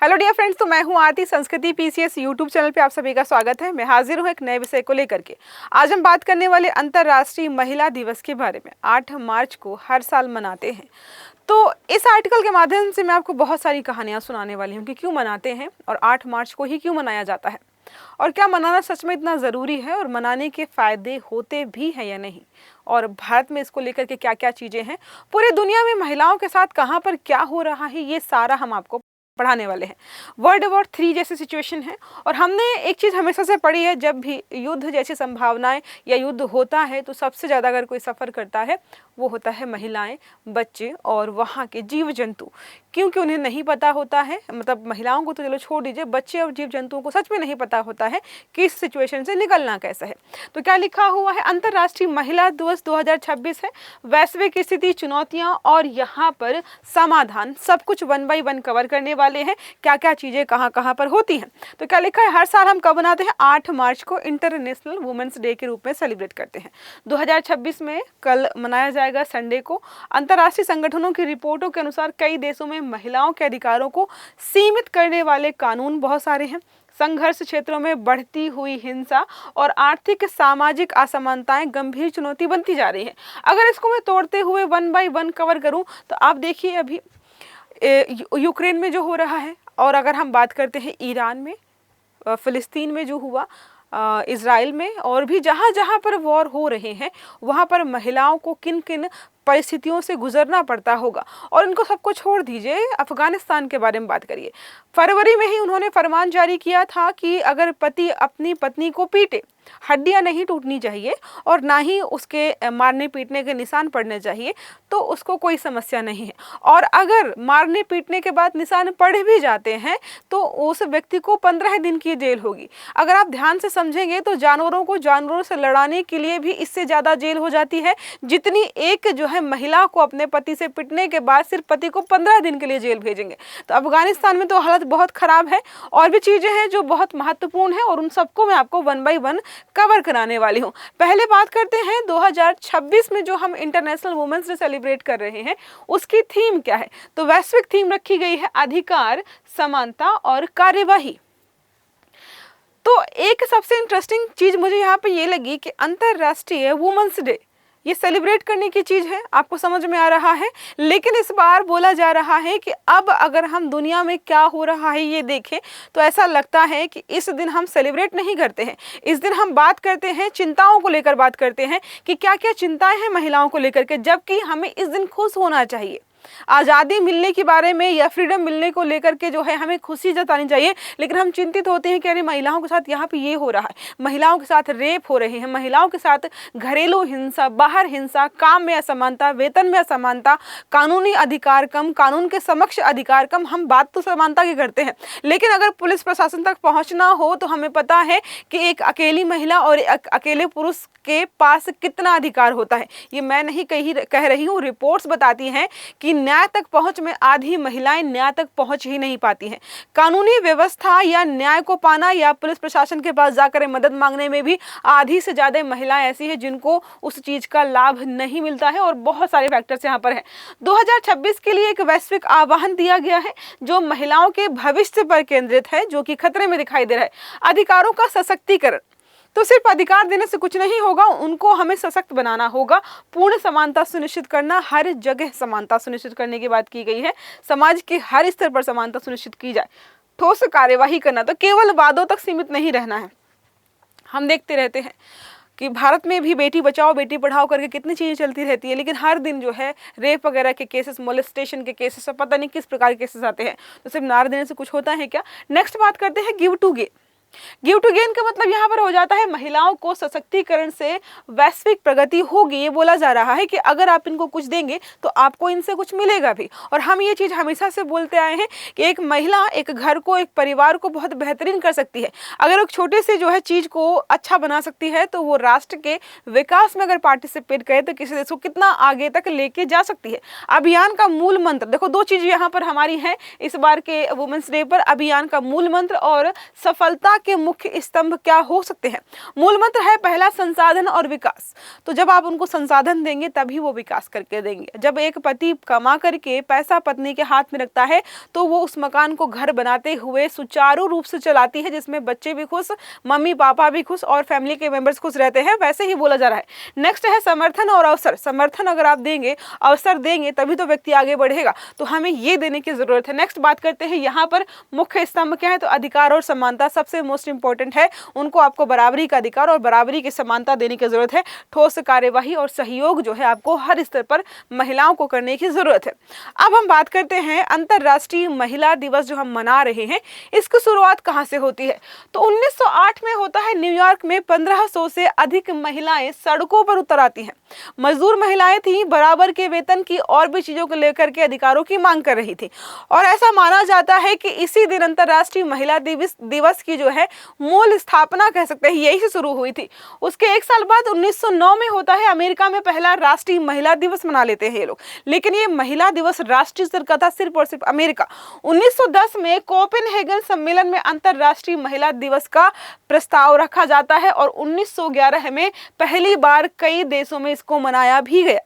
Hello dear friends, तो मैं हूं आरती। संस्कृति पीसीएस यूट्यूब चैनल पे आप सभी का स्वागत है। मैं हाजिर हूं एक नए विषय को लेकर के। आज हम बात करने वाले अंतर्राष्ट्रीय महिला दिवस के बारे में। 8 मार्च को हर साल मनाते हैं। तो इस आर्टिकल के माध्यम से मैं आपको बहुत सारी कहानियां सुनाने वाली हूं कि क्यों मनाते हैं और 8 मार्च को ही क्यों मनाया जाता है, और क्या मनाना सच में इतना ज़रूरी है, और मनाने के फ़ायदे होते भी हैं या नहीं, और भारत में इसको लेकर के क्या क्या चीज़ें हैं, पूरी दुनिया में महिलाओं के साथ कहाँ पर क्या हो रहा है, ये सारा हम आपको पढ़ाने वाले हैं। वर्ल्ड वॉर 3 जैसी सिचुएशन है, और हमने एक चीज़ हमेशा से पढ़ी है, जब भी युद्ध जैसी संभावनाएं या युद्ध होता है तो सबसे ज़्यादा अगर कोई सफ़र करता है वो होता है महिलाएं, बच्चे और वहाँ के जीव जंतु, क्योंकि उन्हें नहीं पता होता है, मतलब महिलाओं को तो चलो छोड़ दीजिए, बच्चे और जीव जंतुओं को सच में नहीं पता होता है कि इस सिचुएशन से निकलना कैसा है। तो क्या लिखा हुआ है, अंतर्राष्ट्रीय महिला दिवस 2026 है, वैश्विक स्थिति, चुनौतियाँ और यहाँ पर समाधान, सब कुछ 1 बाय 1 कवर करने वाले हैं। क्या क्या चीज़ें कहाँ कहाँ पर होती हैं। तो क्या लिखा है, हर साल हम कब मनाते हैं? 8 मार्च को इंटरनेशनल वुमेन्स डे के रूप में सेलिब्रेट करते हैं। 2026 में कल मनाया जाएगा, संडे को। अंतर्राष्ट्रीय संगठनों की रिपोर्टों के अनुसार कई देशों में महिलाओं के अधिकारों को सीमित करने वाले कानून बहुत सारे हैं। संघर्ष क्षेत्रों में बढ़ती हुई हिंसा और आर्थिक सामाजिक असमानताएं गंभीर चुनौती बनती जा रही है। अगर इसको मैं तोड़ते हुए 1 बाय 1 कवर करूं तो आप देखिए अभी यूक्रेन में जो हो रहा है, और अगर हम बात करते हैं ईरान में, फ़िलिस्तीन में जो हुआ, इज़राइल में, और भी जहाँ जहाँ पर वॉर हो रहे हैं वहाँ पर महिलाओं को किन किन परिस्थितियों से गुजरना पड़ता होगा। और इनको सबको छोड़ दीजिए, अफगानिस्तान के बारे में बात करिए। फरवरी में ही उन्होंने फरमान जारी किया था कि अगर पति अपनी पत्नी को पीटे, हड्डियां नहीं टूटनी चाहिए और ना ही उसके मारने पीटने के निशान पड़ने चाहिए, तो उसको कोई समस्या नहीं है। और अगर मारने पीटने के बाद निशान पड़ भी जाते हैं तो उस व्यक्ति को 15 दिन की जेल होगी। अगर आप ध्यान से समझेंगे तो जानवरों को जानवरों से लड़ाने के लिए भी इससे ज़्यादा जेल हो जाती है, जितनी एक जो है महिला को अपने पति से पिटने के बाद सिर्फ पति को 15 दिन के लिए जेल भेजेंगे। तो अफगानिस्तान में तो हालत बहुत ख़राब है। और भी चीज़ें हैं जो बहुत महत्वपूर्ण है, और उन सबको मैं आपको 1 बाय 1 कवर कराने वाली हूँ। पहले बात करते हैं 2026 में जो हम इंटरनेशनल वुमेन्स डे सेलिब्रेट कर रहे हैं उसकी थीम क्या है। तो वैश्विक थीम रखी गई है अधिकार, समानता और कार्यवाही। तो एक सबसे इंटरेस्टिंग चीज मुझे यहाँ पे ये लगी कि अंतरराष्ट्रीय वुमेन्स डे ये सेलिब्रेट करने की चीज़ है, आपको समझ में आ रहा है। लेकिन इस बार बोला जा रहा है कि अब अगर हम दुनिया में क्या हो रहा है ये देखें तो ऐसा लगता है कि इस दिन हम सेलिब्रेट नहीं करते हैं। इस दिन हम बात करते हैं, चिंताओं को लेकर बात करते हैं कि क्या क्या चिंताएं हैं महिलाओं को लेकर के, जबकि हमें इस दिन खुश होना चाहिए। आज़ादी मिलने के बारे में या फ्रीडम मिलने को लेकर के जो है हमें खुशी जतानी चाहिए, लेकिन हम चिंतित होते हैं कि अरे महिलाओं के साथ यहाँ पे ये हो रहा है, महिलाओं के साथ रेप हो रहे हैं, महिलाओं के साथ घरेलू हिंसा, बाहर हिंसा, काम में असमानता, वेतन में असमानता, कानूनी अधिकार कम, कानून के समक्ष अधिकार कम। हम बात तो समानता की करते हैं, लेकिन अगर पुलिस प्रशासन तक पहुँचना हो तो हमें पता है कि एक अकेली महिला और एक अकेले पुरुष के पास कितना अधिकार होता है। ये मैं नहीं कह रही हूँ, रिपोर्ट्स बताती हैं कि न्याय तक पहुंच में आधी महिलाएं न्याय तक पहुंच ही नहीं पाती हैं। कानूनी व्यवस्था या न्याय को पाना या पुलिस प्रशासन के पास जाकर मदद मांगने में भी आधी से ज़्यादा महिलाएं ऐसी हैं जिनको उस चीज़ का लाभ नहीं मिलता है, और बहुत सारे फैक्टर्स यहाँ पर हैं। 2026 के लिए एक वैश्विक आह्वान दिया गया है जो महिलाओं के भविष्य पर केंद्रित है, जो कि खतरे में दिखाई दे रहा है। अधिकारों का सशक्तिकरण। तो सिर्फ अधिकार देने से कुछ नहीं होगा, उनको हमें सशक्त बनाना होगा। पूर्ण समानता सुनिश्चित करना, हर जगह समानता सुनिश्चित करने की बात की गई है। समाज के हर स्तर पर समानता सुनिश्चित की जाए। ठोस कार्यवाही करना, तो केवल वादों तक सीमित नहीं रहना है। हम देखते रहते हैं कि भारत में भी बेटी बचाओ बेटी पढ़ाओ करके कितनी चीज़ें चलती रहती है, लेकिन हर दिन जो है रेप वगैरह के केसेस, मोलेस्टेशन के केसेस, पता नहीं किस प्रकार के केसेस आते हैं। तो सिर्फ नारे देने से कुछ होता है क्या? नेक्स्ट बात करते हैं give to gain. Give to gain का मतलब यहाँ पर हो जाता है महिलाओं को सशक्तिकरण से वैश्विक प्रगति होगी। ये बोला जा रहा है कि अगर आप इनको कुछ देंगे तो आपको इनसे कुछ मिलेगा भी। और हम ये चीज़ हमेशा से बोलते आए हैं कि एक महिला एक घर को, एक परिवार को बहुत बेहतरीन कर सकती है। अगर एक छोटे से जो है चीज़ को अच्छा बना सकती है तो वो राष्ट्र के विकास में अगर पार्टिसिपेट करे तो किसी देश को कितना आगे तक लेके जा सकती है। अभियान का मूल मंत्र देखो, 2 चीज़ यहाँ पर हमारी हैं इस बार के वुमेन्स डे पर। अभियान का मूल मंत्र और सफलता के मुख्य स्तंभ क्या हो सकते हैं? मूल मंत्र है पहला, संसाधन और विकास। तो जब आप उनको संसाधन देंगे तभी वो विकास करके देंगे। जब एक पति कमा करके पैसा पत्नी के हाथ में रखता है तो वो उस मकान को घर बनाते हुए सुचारू रूप से चलाती है, जिसमें बच्चे भी खुश, मम्मी पापा भी खुश और फैमिली के मेंबर्स खुश रहते हैं, वैसे ही बोला जा रहा है। नेक्स्ट है समर्थन और अवसर। समर्थन अगर आप देंगे, अवसर देंगे, तभी तो व्यक्ति आगे बढ़ेगा, तो हमें ये देने की जरूरत है। नेक्स्ट बात करते हैं यहाँ पर मुख्य स्तंभ क्या है, तो अधिकार और समानता सबसे मोस्ट इंपॉर्टेंट है। उनको आपको बराबरी का अधिकार और बराबरी की समानता देने की जरूरत है। ठोस कार्यवाही और सहयोग जो है आपको हर स्तर पर महिलाओं को करने की जरूरत है। अब हम बात करते हैं अंतरराष्ट्रीय महिला दिवस जो हम मना रहे हैं, इसकी शुरुआत कहां से होती है? तो 1908 में होता है। न्यूयॉर्क में 1500 से अधिक महिलाएं सड़कों पर उतर आती हैं। मजदूर महिलाएं थी, बराबर के वेतन की और भी चीजों को लेकर के अधिकारों की मांग कर रही थी, और ऐसा माना जाता है कि इसी दिन अंतरराष्ट्रीय महिला दिवस की जो है मूल स्थापना कह सकते हैं यही से शुरू हुई थी। उसके एक साल बाद 1909 में होता है, अमेरिका में पहला राष्ट्रीय महिला दिवस मना लेते हैं ये लोग। लेकिन ये महिला दिवस राष्ट्रीय स्तर का था सिर्फ और सिर्फ अमेरिका। 1910 में कोपेनहेगन सम्मेलन में अंतरराष्ट्रीय महिला दिवस का प्रस्ताव रखा जाता है और 1911 में पहली बार कई देशों में इसको मनाया भी गया,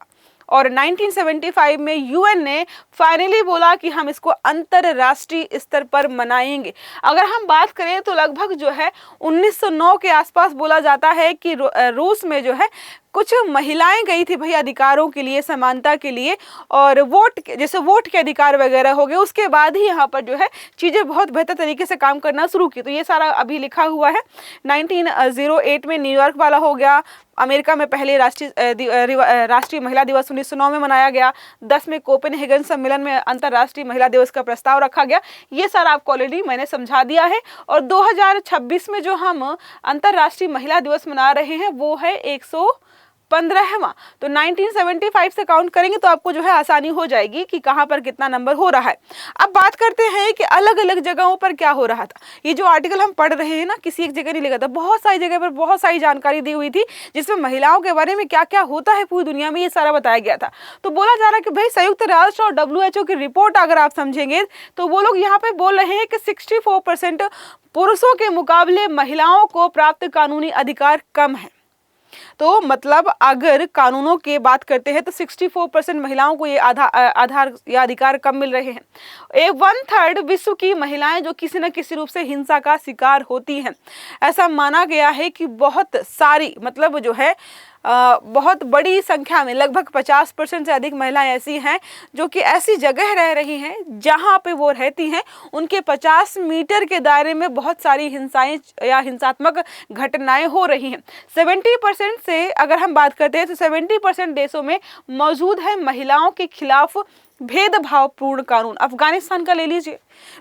और 1975 में यूएन ने फाइनली बोला कि हम इसको अंतरराष्ट्रीय स्तर पर मनाएंगे। अगर हम बात करें तो लगभग जो है 1909 के आसपास बोला जाता है कि रूस में जो है कुछ महिलाएं गई थी भाई अधिकारों के लिए, समानता के लिए, और वोट जैसे वोट के अधिकार वगैरह हो गए। उसके बाद ही यहाँ पर जो है चीज़ें बहुत बेहतर तरीके से काम करना शुरू की। तो ये सारा अभी लिखा हुआ है। 1908 में न्यूयॉर्क वाला हो गया, अमेरिका में पहले राष्ट्रीय महिला दिवस 1909 में मनाया गया, 10 में कोपेनहेगन सम्मेलन में अंतरराष्ट्रीय महिला दिवस का प्रस्ताव रखा गया। ये सारा आपको ऑलरेडी मैंने समझा दिया है। और 2026 में जो हम अंतरराष्ट्रीय महिला दिवस मना रहे हैं वो है 115वां। तो 1975 से काउंट करेंगे तो आपको जो है आसानी हो जाएगी कि कहां पर कितना नंबर हो रहा है। अब बात करते हैं कि अलग अलग जगहों पर क्या हो रहा था। ये जो आर्टिकल हम पढ़ रहे हैं ना, किसी एक जगह नहीं लिखा था, बहुत सारी जगह पर बहुत सारी जानकारी दी हुई थी, जिसमें महिलाओं के बारे में क्या क्या होता है पूरी दुनिया में ये सारा बताया गया था। तो बोला जा रहा है कि भाई संयुक्त राष्ट्र और WHO की रिपोर्ट अगर आप समझेंगे तो वो लोग यहाँ पे बोल रहे हैं कि 64% पुरुषों के मुकाबले महिलाओं को प्राप्त कानूनी अधिकार कम है। तो मतलब अगर कानूनों की बात करते हैं तो 64% महिलाओं को ये आधार या अधिकार कम मिल रहे हैं। 1/3 विश्व की महिलाएं जो किसी न किसी रूप से हिंसा का शिकार होती हैं। ऐसा माना गया है कि बहुत सारी मतलब जो है बहुत बड़ी संख्या में लगभग 50% से अधिक महिलाएं ऐसी हैं जो कि ऐसी जगह रह रही हैं जहां पे वो रहती हैं उनके 50 मीटर के दायरे में बहुत सारी हिंसाएं या हिंसात्मक घटनाएं हो रही हैं। 70% से अगर हम बात करते हैं तो 70% देशों में मौजूद है महिलाओं के खिलाफ भेदभावपूर्ण कानून। अफगानिस्तान का ले लीजिए,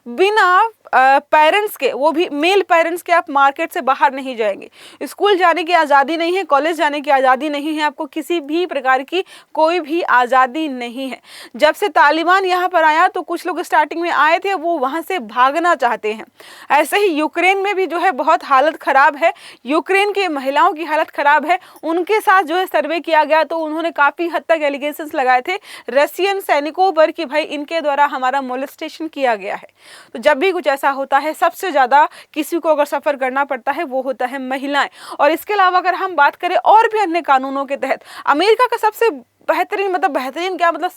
बिना पेरेंट्स के, वो भी मेल पेरेंट्स के, आप मार्केट से बाहर नहीं जाएंगे, स्कूल जाने की आज़ादी नहीं है, कॉलेज जाने की आज़ादी नहीं है, आपको किसी भी प्रकार की कोई भी आज़ादी नहीं है। जब से तालिबान यहाँ पर आया तो कुछ लोग स्टार्टिंग में आए थे, वो वहाँ से भागना चाहते हैं। ऐसे ही यूक्रेन में भी जो है बहुत हालत ख़राब है, यूक्रेन की महिलाओं की हालत ख़राब है। उनके साथ जो है सर्वे किया गया तो उन्होंने काफ़ी हद तक एलिगेशंस लगाए थे रशियन सैनिकों पर कि भाई इनके द्वारा हमारा मोलेस्टेशन किया गया है। तो जब भी कुछ ऐसा होता है, सबसे ज़्यादा किसी को अगर सफ़र करना पड़ता है वो होता है महिलाएं। और इसके अलावा अगर हम बात करें और भी अन्य कानूनों के तहत, अमेरिका का सबसे बेहतरीन, मतलब बेहतरीन क्या मतलब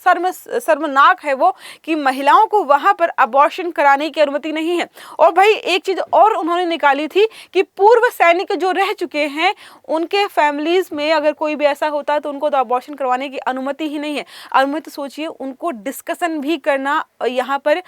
शर्मनाक है वो कि महिलाओं को वहाँ पर अबॉर्शन कराने की अनुमति नहीं है। और भाई एक चीज़ और उन्होंने निकाली थी कि पूर्व सैनिक जो रह चुके हैं उनके फैमिलीज़ में अगर कोई भी ऐसा होता है तो उनको तो अबॉर्शन करवाने की अनुमति ही नहीं है। अनुमति सोचिए, उनको डिस्कशन भी करना यहाँ पर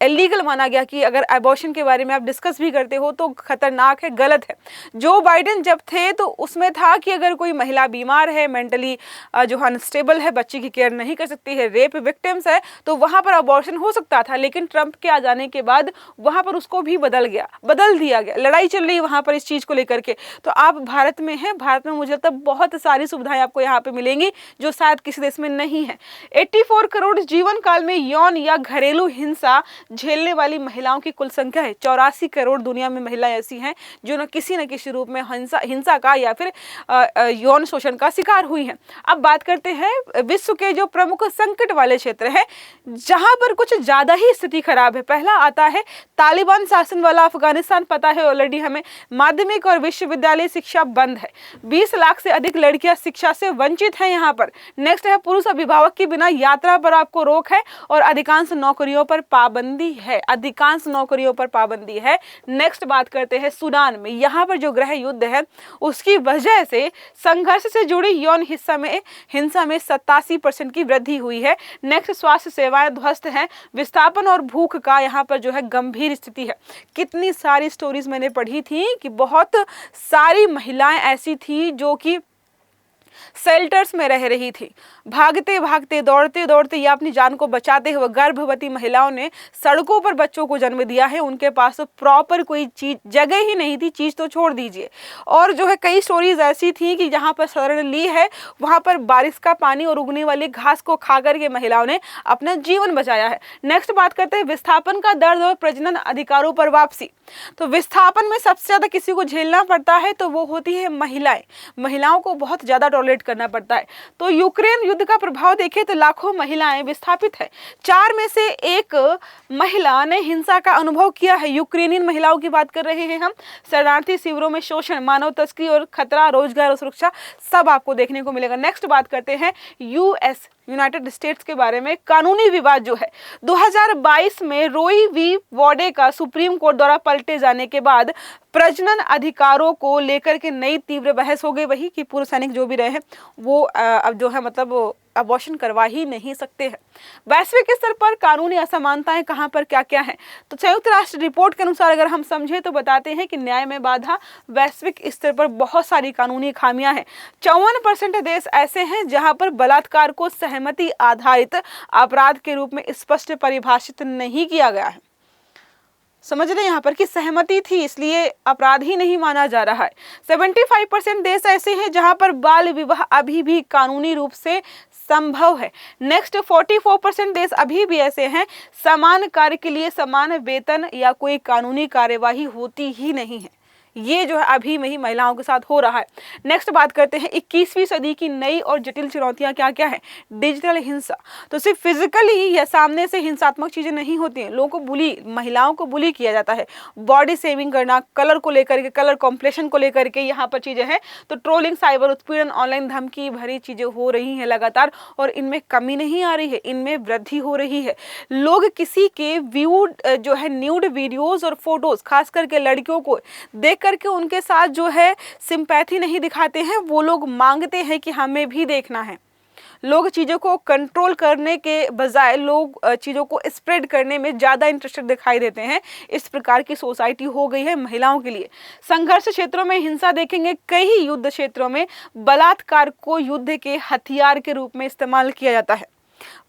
इलीगल माना गया कि अगर अबॉर्शन के बारे में आप डिस्कस भी करते हो तो खतरनाक है, गलत है। जो बाइडेन जब थे तो उसमें था कि अगर कोई महिला बीमार है, मेंटली जो स्टेबल है, बच्ची की केयर नहीं कर सकती है, रेप विक्टिम्स है, तो वहां पर अबॉर्शन हो सकता था। लेकिन ट्रंप के आ जाने के बाद वहां पर उसको भी बदल दिया गया। लड़ाई चल रही है वहां पर इस चीज को लेकर के। तो आप भारत में हैं, भारत में मुझे लगता है बहुत सारी सुविधाएं आपको यहाँ पे मिलेंगी जो शायद किसी देश में नहीं है। 84 करोड़ जीवन काल में यौन या घरेलू हिंसा झेलने वाली महिलाओं की कुल संख्या है। 84 करोड़ दुनिया में महिलाएं ऐसी हैं जो न किसी रूप में हिंसा का या फिर यौन शोषण का शिकार हुई हैं। अब बात करते हैं विश्व के जो प्रमुख संकट वाले क्षेत्र हैं जहां पर कुछ ज्यादा ही स्थिति खराब है। पहला आता है तालिबान शासन वाला अफगानिस्तान, पता है ऑलरेडी हमें, माध्यमिक और विश्वविद्यालय शिक्षा बंद है, 20 लाख से अधिक लड़कियां शिक्षा से वंचित हैं यहाँ पर। नेक्स्ट है पुरुष अभिभावक के बिना यात्रा पर आपको रोक है और अधिकांश नौकरियों पर पाबंदी है, अधिकांश नौकरियों पर पाबंदी है। नेक्स्ट बात करते हैं सूडान में, यहाँ पर जो गृह युद्ध है उसकी वजह से संघर्ष से जुड़ी यौन हिंसा में 87% की वृद्धि हुई है। नेक्स्ट स्वास्थ्य सेवाएं ध्वस्त हैं, विस्थापन और भूख का यहाँ पर जो है गंभीर स्थिति है। कितनी सारी स्टोरीज मैंने पढ़ी थी कि बहुत सारी महिलाएं ऐसी थी जो कि शेल्टर्स में रह रही थी, भागते भागते दौड़ते दौड़ते या अपनी जान को बचाते हुए गर्भवती महिलाओं ने सड़कों पर बच्चों को जन्म दिया है। उनके पास प्रॉपर कोई चीज जगह ही नहीं थी, चीज तो छोड़ दीजिए। और जो है कई स्टोरीज ऐसी थी कि जहां पर शरण ली है वहां पर बारिश का पानी और उगने वाली घास को खा करके महिलाओं ने अपना जीवन बचाया है। नेक्स्ट बात करते हैं विस्थापन का दर्द और प्रजनन अधिकारों पर वापसी। तो विस्थापन में सबसे ज्यादा किसी को झेलना पड़ता है तो वो होती है महिलाएं, महिलाओं को बहुत ज्यादा टॉलरेट करना पड़ता है। तो यूक्रेन युद्ध का प्रभाव देखें तो लाखों महिलाएं विस्थापित है, 4 में से 1 महिला ने हिंसा का अनुभव किया है। यूक्रेनियन महिलाओं की बात कर रहे हैं हम। शरणार्थी शिविरों में शोषण, मानव तस्करी और खतरा, रोजगार और सुरक्षा सब आपको देखने को मिलेगा। नेक्स्ट बात करते हैं यूनाइटेड स्टेट्स के बारे में। कानूनी विवाद जो है 2022 में रोई वी वोडे का सुप्रीम कोर्ट द्वारा पलटे जाने के बाद प्रजनन अधिकारों को लेकर के नई तीव्र बहस हो गई। वही कि पूर्व सैनिक जो भी रहे हैं वो अब जो है मतलब अबॉर्शन करवा ही नहीं सकते हैं। वैश्विक स्तर पर कानूनी असमानताएं कहां पर क्या क्या है, तो संयुक्त राष्ट्र रिपोर्ट के अनुसार अगर हम समझे तो बताते हैं कि न्याय में बाधा, वैश्विक स्तर पर बहुत सारी कानूनी खामियां हैं। 54% देश ऐसे हैं जहां पर बलात्कार को सहमति आधारित अपराध के रूप में स्पष्ट परिभाषित नहीं किया गया है। समझ रहे हैं यहाँ पर कि सहमति थी इसलिए अपराध ही नहीं माना जा रहा है। 75% देश ऐसे हैं जहां पर बाल विवाह अभी भी कानूनी रूप से संभव है। नेक्स्ट 44% देश अभी भी ऐसे हैं समान कार्य के लिए समान वेतन या कोई कानूनी कार्यवाही होती ही नहीं है। ये जो है अभी में ही महिलाओं के साथ हो रहा है। नेक्स्ट बात करते हैं 21वीं सदी की नई और जटिल चुनौतियां क्या क्या है। डिजिटल हिंसा, तो सिर्फ फिजिकली या सामने से हिंसात्मक चीजें नहीं होती हैं, लोगों को बुली, महिलाओं को बुली किया जाता है। बॉडी शेमिंग करना, कलर को लेकर के, कलर कॉम्प्लेक्शन को लेकर के यहाँ पर चीजें हैं। तो ट्रोलिंग, साइबर उत्पीड़न, ऑनलाइन धमकी भरी चीजें हो रही हैं लगातार और इनमें कमी नहीं आ रही है, इनमें वृद्धि हो रही है। लोग किसी के जो है न्यूड वीडियोज और फोटोज, खास करके लड़कियों को देख करके उनके साथ जो है सिंपैथी नहीं दिखाते हैं, वो लोग मांगते हैं कि हमें भी देखना है। लोग चीज़ों को कंट्रोल करने के बजाय लोग चीज़ों को स्प्रेड करने में ज़्यादा इंटरेस्टेड दिखाई देते हैं। इस प्रकार की सोसाइटी हो गई है महिलाओं के लिए। संघर्ष क्षेत्रों में हिंसा देखेंगे, कई युद्ध क्षेत्रों में बलात्कार को युद्ध के हथियार के रूप में इस्तेमाल किया जाता है।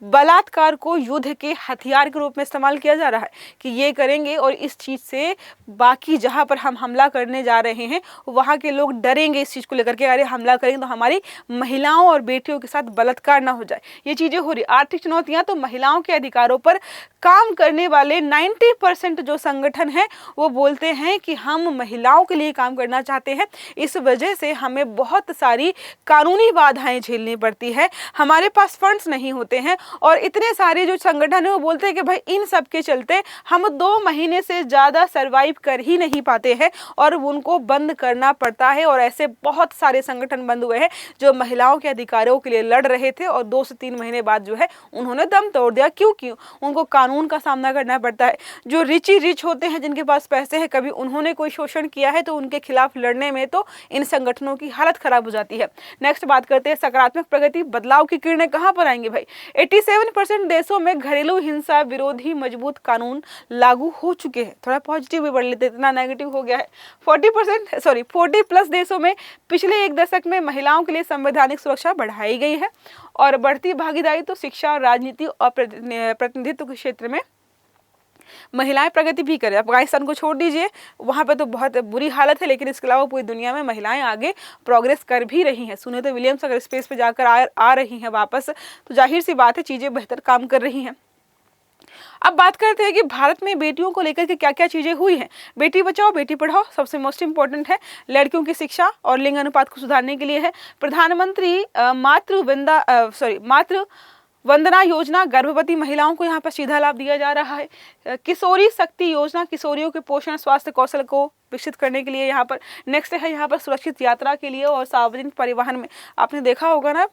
बलात्कार को युद्ध के हथियार के रूप में इस्तेमाल किया जा रहा है कि ये करेंगे और इस चीज से बाकी जहां पर हम हमला करने जा रहे हैं वहां के लोग डरेंगे इस चीज को लेकर के, अरे हमला करेंगे तो हमारी महिलाओं और बेटियों के साथ बलात्कार ना हो जाए। ये चीजें हो रही। आर्थिक चुनौतियां, तो महिलाओं के अधिकारों पर काम करने वाले 90% जो संगठन है वो बोलते हैं कि हम महिलाओं के लिए काम करना चाहते हैं, इस वजह से हमें बहुत सारी कानूनी बाधाएं झेलनी पड़ती है, हमारे पास फंड्स नहीं होते हैं। और इतने सारे जो संगठन है वो बोलते हैं कि भाई इन सब के चलते हम 2 महीने से ज्यादा सरवाइव कर ही नहीं पाते हैं और उनको बंद करना पड़ता है। और ऐसे बहुत सारे संगठन बंद हुए हैं जो महिलाओं के अधिकारों के लिए लड़ रहे थे और 2 से 3 महीने बाद जो है उन्होंने दम तोड़ दिया। क्यों उनको कानून का सामना करना पड़ता है। जो रिच होते हैं, जिनके पास पैसे हैं, कभी उन्होंने कोई शोषण किया है तो उनके खिलाफ लड़ने में तो इन संगठनों की हालत खराब हो जाती है। नेक्स्ट बात करते हैं सकारात्मक प्रगति, बदलाव की किरणें कहां पर आएंगी भाई। 87% देशों में घरेलू हिंसा विरोधी मजबूत कानून लागू हो चुके हैं। थोड़ा पॉजिटिव भी बढ़ लेते, इतना नेगेटिव हो गया है। 40+ देशों में पिछले 1 दशक में महिलाओं के लिए संवैधानिक सुरक्षा बढ़ाई गई है और बढ़ती भागीदारी तो शिक्षा और राजनीति और प्रतिनिधित्व के क्षेत्र में महिलाएं प्रगति भी करें। अफगानिस्तान को छोड़ दीजिए, वहां पे तो बहुत बुरी हालत है, लेकिन इसके अलावा पूरी दुनिया में महिलाएं आगे प्रोग्रेस कर भी रही हैं। सुनीता विलियम्स अगर स्पेस पे जाकर आ रही हैं वापस, तो जाहिर सी बात है चीजें बेहतर काम कर रही हैं। अब बात करते हैं कि भारत में बेटियों को लेकर के क्या क्या चीजें हुई हैं। बेटी बचाओ बेटी पढ़ाओ सबसे मोस्ट इंपॉर्टेंट है, लड़कियों की शिक्षा और लिंग अनुपात को सुधारने के लिए है। प्रधानमंत्री मातृ वंदना योजना, गर्भवती महिलाओं को यहाँ पर सीधा लाभ दिया जा रहा है। किशोरी शक्ति योजना, किशोरियों के पोषण स्वास्थ्य कौशल को विकसित करने के लिए यहाँ पर। नेक्स्ट है यहाँ पर सुरक्षित यात्रा के लिए और सार्वजनिक परिवहन में आपने देखा होगा ना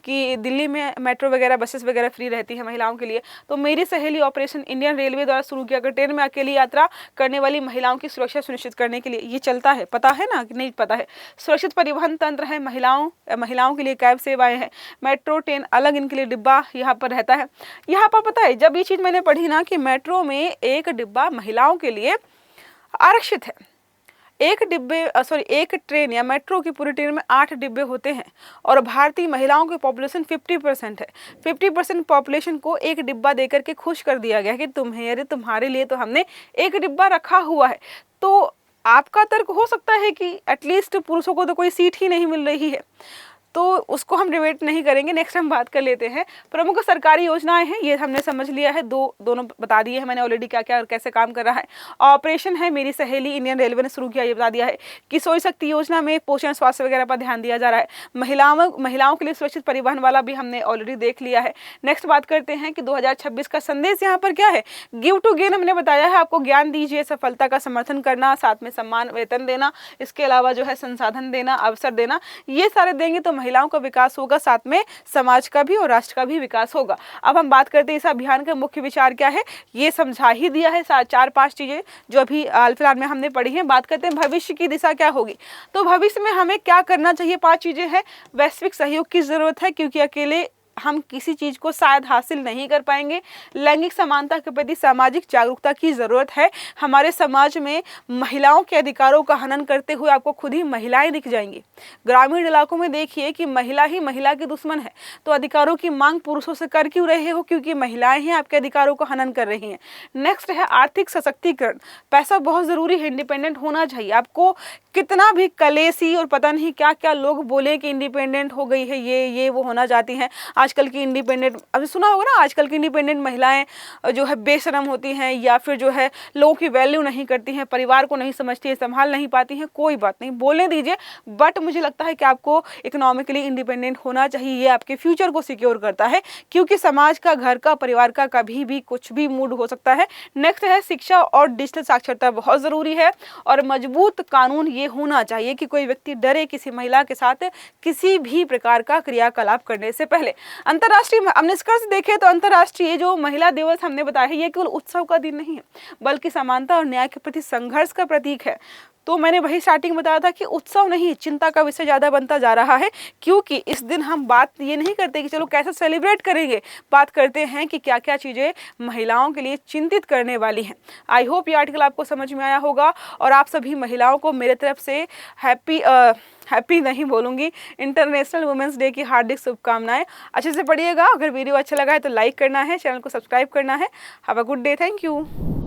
कि दिल्ली में मेट्रो वगैरह बसेस वगैरह फ्री रहती है महिलाओं के लिए। तो मेरी सहेली ऑपरेशन इंडियन रेलवे द्वारा शुरू किया गया ट्रेन में अकेली यात्रा करने वाली महिलाओं की सुरक्षा सुनिश्चित करने के लिए ये चलता है, पता है ना कि नहीं पता है। सुरक्षित परिवहन तंत्र है, महिलाओं के लिए कैब सेवाएं हैं, मेट्रो ट्रेन अलग इनके लिए डिब्बा यहाँ पर रहता है। यहाँ पर पता है जब ये चीज़ मैंने पढ़ी ना कि मेट्रो में एक डिब्बा महिलाओं के लिए आरक्षित है, एक ट्रेन या मेट्रो की पूरी ट्रेन में 8 डिब्बे होते हैं और भारतीय महिलाओं की पॉपुलेशन 50% है। 50% पॉपुलेशन को एक डिब्बा देकर के खुश कर दिया गया कि तुम्हारे लिए तो हमने एक डिब्बा रखा हुआ है। तो आपका तर्क हो सकता है कि एटलीस्ट पुरुषों को तो कोई सीट ही नहीं मिल रही है, तो उसको हम डिबेट नहीं करेंगे। नेक्स्ट हम बात कर लेते हैं प्रमुख सरकारी योजनाएं हैं, ये हमने समझ लिया है, दोनों बता दिए हैं मैंने ऑलरेडी क्या क्या और कैसे काम कर रहा है। ऑपरेशन है मेरी सहेली इंडियन रेलवे ने शुरू किया, ये बता दिया है। किशोरी शक्ति योजना में पोषण स्वास्थ्य वगैरह पर ध्यान दिया जा रहा है। महिलाओं के लिए सुरक्षित परिवहन वाला भी हमने ऑलरेडी देख लिया है। नेक्स्ट बात करते हैं कि 2026 का संदेश यहाँ पर क्या है। गिव टू गेन हमने बताया है आपको, ज्ञान दीजिए, सफलता का समर्थन करना, साथ में सम्मान वेतन देना, इसके अलावा जो है संसाधन देना, अवसर देना, ये सारे देंगे तो महिलाओं का विकास होगा, साथ में समाज का भी और राष्ट्र का भी विकास होगा। अब हम बात करते हैं इस अभियान का मुख्य विचार क्या है, ये समझा ही दिया है 4-5 चीजें जो अभी फिलहाल में हमने पढ़ी हैं। बात करते हैं भविष्य की दिशा क्या होगी, तो भविष्य में हमें क्या करना चाहिए। 5 चीजें हैं। वैश्विक सहयोग की जरूरत है क्योंकि अकेले हम किसी चीज को शायद हासिल नहीं कर पाएंगे। लैंगिक समानता के प्रति सामाजिक जागरूकता की जरूरत है। हमारे समाज में महिलाओं के अधिकारों का हनन करते हुए आपको खुद ही महिलाएं दिख जाएंगी। ग्रामीण इलाकों में देखिए कि महिला ही महिला की दुश्मन है, तो अधिकारों की मांग पुरुषों से कर क्यों रहे हो, क्योंकि महिलाएं ही आपके अधिकारों का हनन कर रही हैं। नेक्स्ट है आर्थिक सशक्तिकरण। पैसा बहुत जरूरी है, इंडिपेंडेंट होना चाहिए। आपको कितना भी कलेसी और पता नहीं क्या क्या लोग बोले कि इंडिपेंडेंट हो गई है, ये वो होना चाहती हैं। आजकल की इंडिपेंडेंट, अभी सुना होगा ना, आजकल की इंडिपेंडेंट महिलाएं जो है बेशरम होती हैं या फिर जो है लोगों की वैल्यू नहीं करती हैं, परिवार को नहीं समझती है, संभाल नहीं पाती हैं। कोई बात नहीं, बोलने दीजिए, बट मुझे लगता है कि आपको इकोनॉमिकली इंडिपेंडेंट होना चाहिए। ये आपके फ्यूचर को सिक्योर करता है, क्योंकि समाज का, घर का, परिवार का कभी भी कुछ भी मूड हो सकता है। नेक्स्ट है शिक्षा और डिजिटल साक्षरता बहुत जरूरी है और मजबूत कानून ये होना चाहिए कि कोई व्यक्ति डरे किसी महिला के साथ किसी भी प्रकार का क्रियाकलाप करने से पहले। अंतर्राष्ट्रीय अब निष्कर्ष देखें तो अंतर्राष्ट्रीय जो महिला दिवस हमने बताया है, ये केवल उत्सव का दिन नहीं है, बल्कि समानता और न्याय के प्रति संघर्ष का प्रतीक है। तो मैंने वही स्टार्टिंग बताया था कि उत्सव नहीं, चिंता का विषय ज्यादा बनता जा रहा है, क्योंकि इस दिन हम बात ये नहीं करते कि चलो कैसे सेलिब्रेट करेंगे, बात करते हैं कि क्या क्या चीजें महिलाओं के लिए चिंतित करने वाली हैं। आई होप ये आर्टिकल आपको समझ में आया होगा और आप सभी महिलाओं को मेरे तरफ से हैप्पी नहीं बोलूंगी, इंटरनेशनल वुमेन्स डे की हार्दिक शुभकामनाएं। अच्छे से पढ़िएगा। अगर वीडियो अच्छा लगा है तो लाइक करना है, चैनल को सब्सक्राइब करना है। Have a good day, thank you.